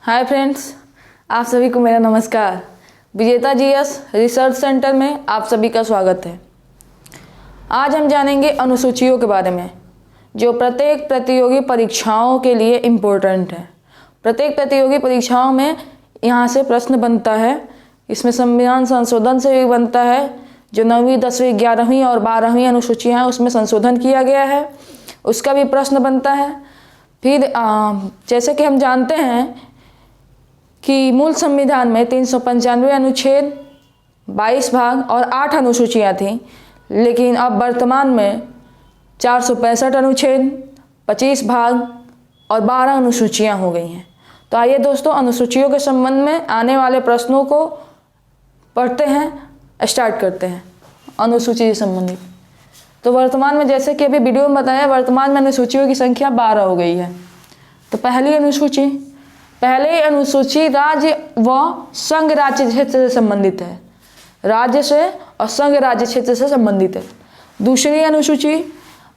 Hi friends, आप सभी को मेरा नमस्कार। विजेता जीएस रिसर्च सेंटर में आप सभी का स्वागत है। आज हम जानेंगे अनुसूचियों के बारे में, जो प्रत्येक प्रतियोगी परीक्षाओं के लिए इम्पोर्टेंट है। प्रत्येक प्रतियोगी परीक्षाओं में यहाँ से प्रश्न बनता है। इसमें संविधान संशोधन से भी बनता है। जो 9वीं 10वीं 11वीं और 12वीं अनुसूचियाँ हैं उसमें संशोधन किया गया है, उसका भी प्रश्न बनता है। फिर जैसे कि हम जानते हैं कि मूल संविधान में 395 अनुच्छेद, 22 भाग और 8 अनुसूचियाँ थीं, लेकिन अब वर्तमान में 465 अनुच्छेद, 25 भाग और 12 अनुसूचियाँ हो गई हैं। तो आइए दोस्तों, अनुसूचियों के संबंध में आने वाले प्रश्नों को पढ़ते हैं, स्टार्ट करते हैं। अनुसूची से संबंधित तो वर्तमान में, जैसे कि अभी वीडियो में बताया, वर्तमान में अनुसूचियों की संख्या 12 हो गई है। तो पहली अनुसूची राज्य व संघ राज्य क्षेत्र से संबंधित है। राज्य से और संघ राज्य क्षेत्र से संबंधित है। दूसरी अनुसूची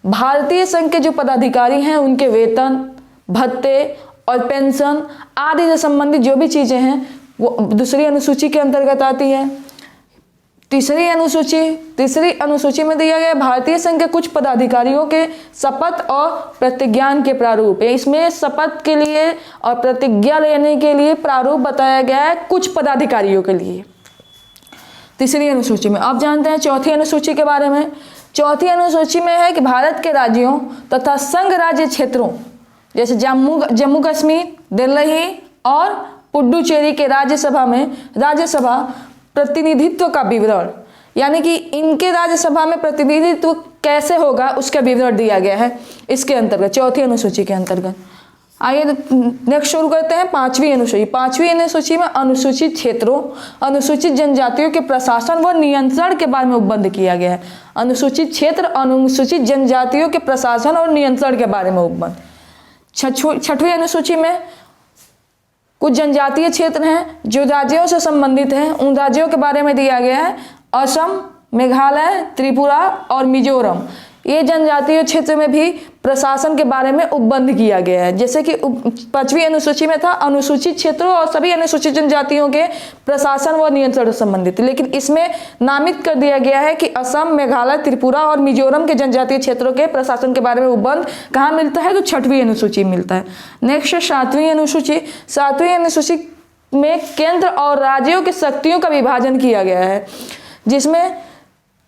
भारतीय संघ के जो पदाधिकारी हैं उनके वेतन, भत्ते और पेंशन आदि से संबंधित जो भी चीज़ें हैं वो दूसरी अनुसूची के अंतर्गत आती है। तीसरी अनुसूची में दिया गया भारतीय संघ के कुछ पदाधिकारियों के शपथ और प्रतिज्ञान के प्रारूप। इसमें शपथ के लिए और प्रतिज्ञा लेने के लिए प्रारूप बताया गया है कुछ पदाधिकारियों के लिए, तीसरी अनुसूची में। अब जानते हैं चौथी अनुसूची के बारे में। चौथी अनुसूची में है कि भारत के राज्यों तथा संघ राज्य क्षेत्रों जैसे जम्मू कश्मीर, दिल्ली और पुडुचेरी के राज्यसभा प्रतिनिधित्व का विवरण, यानी कि इनके राज्यसभा में प्रतिनिधित्व कैसे होगा उसका विवरण दिया गया है इसके अंतर्गत, चौथी अनुसूची के अंतर्गत। आइए नेक्स्ट शुरू करते हैं पांचवी अनुसूची में अनुसूचित क्षेत्रों, अनुसूचित जनजातियों के प्रशासन व नियंत्रण के बारे में उपबंध किया गया है। अनुसूचित क्षेत्र, अनुसूचित जनजातियों के प्रशासन और नियंत्रण के बारे में उपबंध। छठवीं अनुसूची में कुछ जनजातीय क्षेत्र हैं जो राज्यों से संबंधित हैं, उन राज्यों के बारे में दिया गया है। असम, मेघालय, त्रिपुरा और मिजोरम, ये जनजातीय क्षेत्र में भी प्रशासन के बारे में उपबंध किया गया है। जैसे कि पांचवी अनुसूची में था अनुसूचित क्षेत्रों और सभी अनुसूचित जनजातियों के प्रशासन व नियंत्रण से संबंधित, लेकिन इसमें नामित कर दिया गया है कि असम, मेघालय, त्रिपुरा और मिजोरम के जनजातीय क्षेत्रों के प्रशासन के बारे में उपबंध कहाँ मिलता है, तो छठवीं अनुसूची में मिलता है। नेक्स्ट सातवीं अनुसूची में केंद्र और राज्यों की शक्तियों का विभाजन किया गया है, जिसमें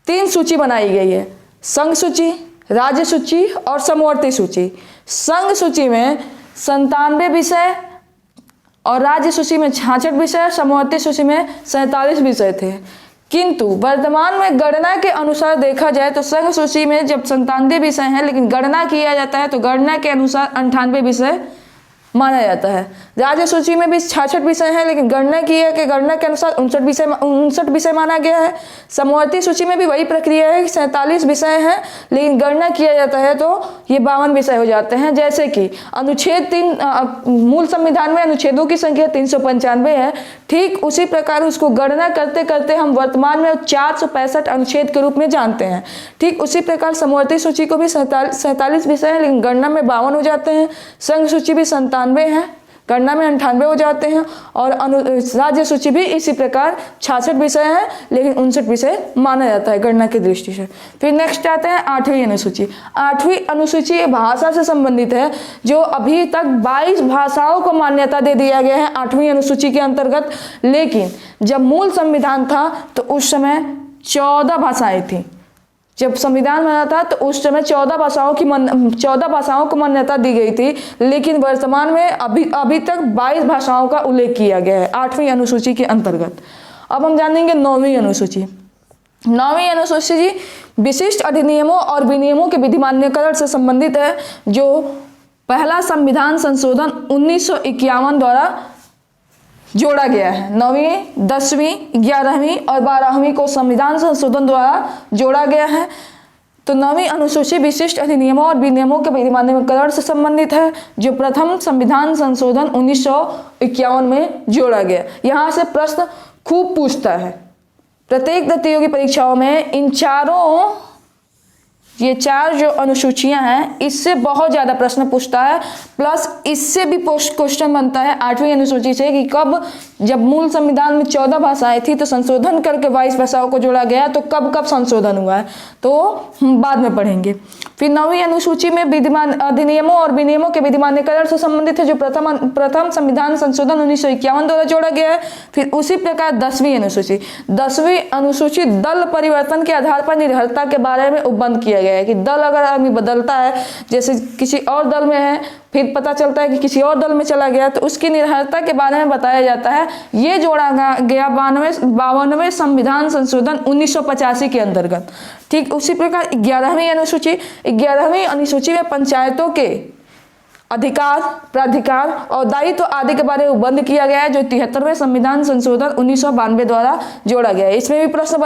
3 सूची बनाई गई है: संघ सूची, राज्य सूची और समवर्ती सूची। संघ सूची में 97 विषय और राज्य सूची में 66 विषय, समवर्ती सूची में 47 विषय थे। किंतु वर्तमान में गणना के अनुसार देखा जाए तो संघ सूची में जब 97 विषय हैं, लेकिन गणना किया जाता है तो गणना के अनुसार 98 विषय माना जाता है। राज्य सूची में भी 66 विषय हैं, लेकिन गणना के अनुसार 59 विषय माना गया है। समवर्ती सूची में भी वही प्रक्रिया है कि 47 विषय हैं, लेकिन गणना किया जाता है तो ये 52 विषय हो जाते हैं। जैसे कि अनुच्छेद 3 मूल संविधान में अनुच्छेदों की संख्या 395 है, ठीक उसी प्रकार उसको गणना करते करते हम वर्तमान में 465 अनुच्छेद के रूप में जानते हैं। ठीक उसी प्रकार समवर्ती सूची को भी 47 विषय है, लेकिन गणना में 52 हो जाते हैं। संघ सूची भी 97 है, गणना में 98 हो जाते हैं। और राज्य सूची भी इसी प्रकार 66 विषय है, लेकिन 59 विषय माना जाता है गणना की दृष्टि से। फिर नेक्स्ट आते हैं आठवीं अनुसूची भाषा से संबंधित है, जो अभी तक 22 भाषाओं को मान्यता दे दिया गया है 8वीं अनुसूची के अंतर्गत। लेकिन जब मूल संविधान था तो उस समय 14 भाषाएं थी। जब संविधान बना था तो उस समय 14 भाषाओं को मान्यता दी गई थी, लेकिन वर्तमान में अभी तक 22 भाषाओं का उल्लेख किया गया है 8वीं अनुसूची के अंतर्गत। अब हम जानेंगे 9वीं अनुसूची विशिष्ट अधिनियमों और विनियमों के विधिमान्यकरण से संबंधित है, जो पहला संविधान संशोधन 1951 द्वारा जोड़ा गया है। 9वीं, 10वीं, 11वीं और 12वीं को संविधान संशोधन द्वारा जोड़ा गया है। तो 9वीं अनुसूची विशिष्ट अधिनियमों और विनियमों के विधिमान्यकरण से संबंधित है, जो प्रथम संविधान संशोधन 1951 में जोड़ा गया। यहाँ से प्रश्न खूब पूछता है। प्रत्येक प्रतियोगी परीक्षाओं में इन चारों ये 4 जो अनुसूचियां हैं इससे बहुत ज़्यादा प्रश्न पूछता है, प्लस इससे भी क्वेश्चन बनता है 8वीं अनुसूची से कि कब, जब मूल संविधान में 14 भाषाएं थी तो संशोधन करके 22 भाषाओं को जोड़ा गया, तो कब कब संशोधन हुआ है, तो हम बाद में पढ़ेंगे। फिर 9वीं अनुसूची में विधिमान अधिनियमों और विनियमों के विधिमान्यकरण से संबंधित है, जो प्रथम संविधान संशोधन 1951 द्वारा जोड़ा गया है। फिर उसी प्रकार 10वीं अनुसूची दल परिवर्तन के आधार पर निर्भरता के बारे में उपबंध किया गया है कि दल अगर आदमी बदलता है, जैसे किसी और दल में है फिर पता चलता है कि किसी और दल में चला गया, तो उसकी निर्भरता के बारे में बताया जाता है। ये जोड़ा गया 52वें संविधान संशोधन 1985 के अंतर्गत। ठीक उसी प्रकार 11वीं अनुसूची में पंचायतों के अधिकार, प्राधिकार और दायित्व आदि के बारे में उपबंध किया गया है, जो 73वें संविधान संशोधन 1992 द्वारा जोड़ा गया है। इसमें भी प्रश्न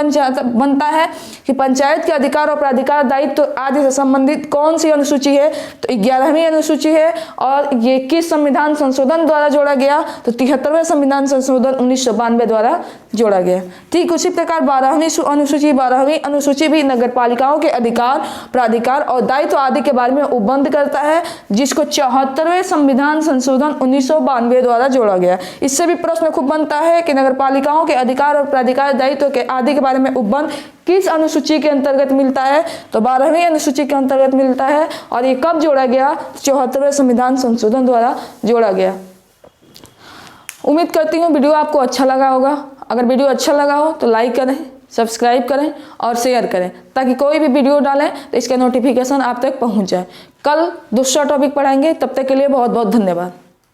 बनता है कि पंचायत के अधिकार और प्राधिकार, दायित्व आदि से संबंधित कौन सी अनुसूची है, तो 11वीं अनुसूची है। और ये किस संविधान संशोधन द्वारा जोड़ा गया, तो 73वें संविधान संशोधन 1992 द्वारा जोड़ा गया। ठीक उसी प्रकार 12वीं अनुसूची भी नगर पालिकाओं के अधिकार, प्राधिकार और दायित्व आदि के बारे में उपबंध करता है, जिसको 74वें संविधान संशोधन 1992 द्वारा जोड़ा गया। इससे भी प्रश्न खूब बनता है कि नगर पालिकाओं के अधिकार और प्राधिकार, दायित्व के आदि के बारे में उपबंध किस अनुसूची के अंतर्गत मिलता है, तो 12वीं अनुसूची के अंतर्गत मिलता है। और ये कब जोड़ा गया, 74वें संविधान संशोधन द्वारा जोड़ा गया। उम्मीद करती हूँ वीडियो आपको अच्छा लगा होगा। अगर वीडियो अच्छा लगा हो तो लाइक करें, सब्सक्राइब करें और शेयर करें, ताकि कोई भी वीडियो डालें तो इसका नोटिफिकेशन आप तक पहुंच जाए। कल दूसरा टॉपिक पढ़ाएंगे, तब तक के लिए बहुत बहुत धन्यवाद।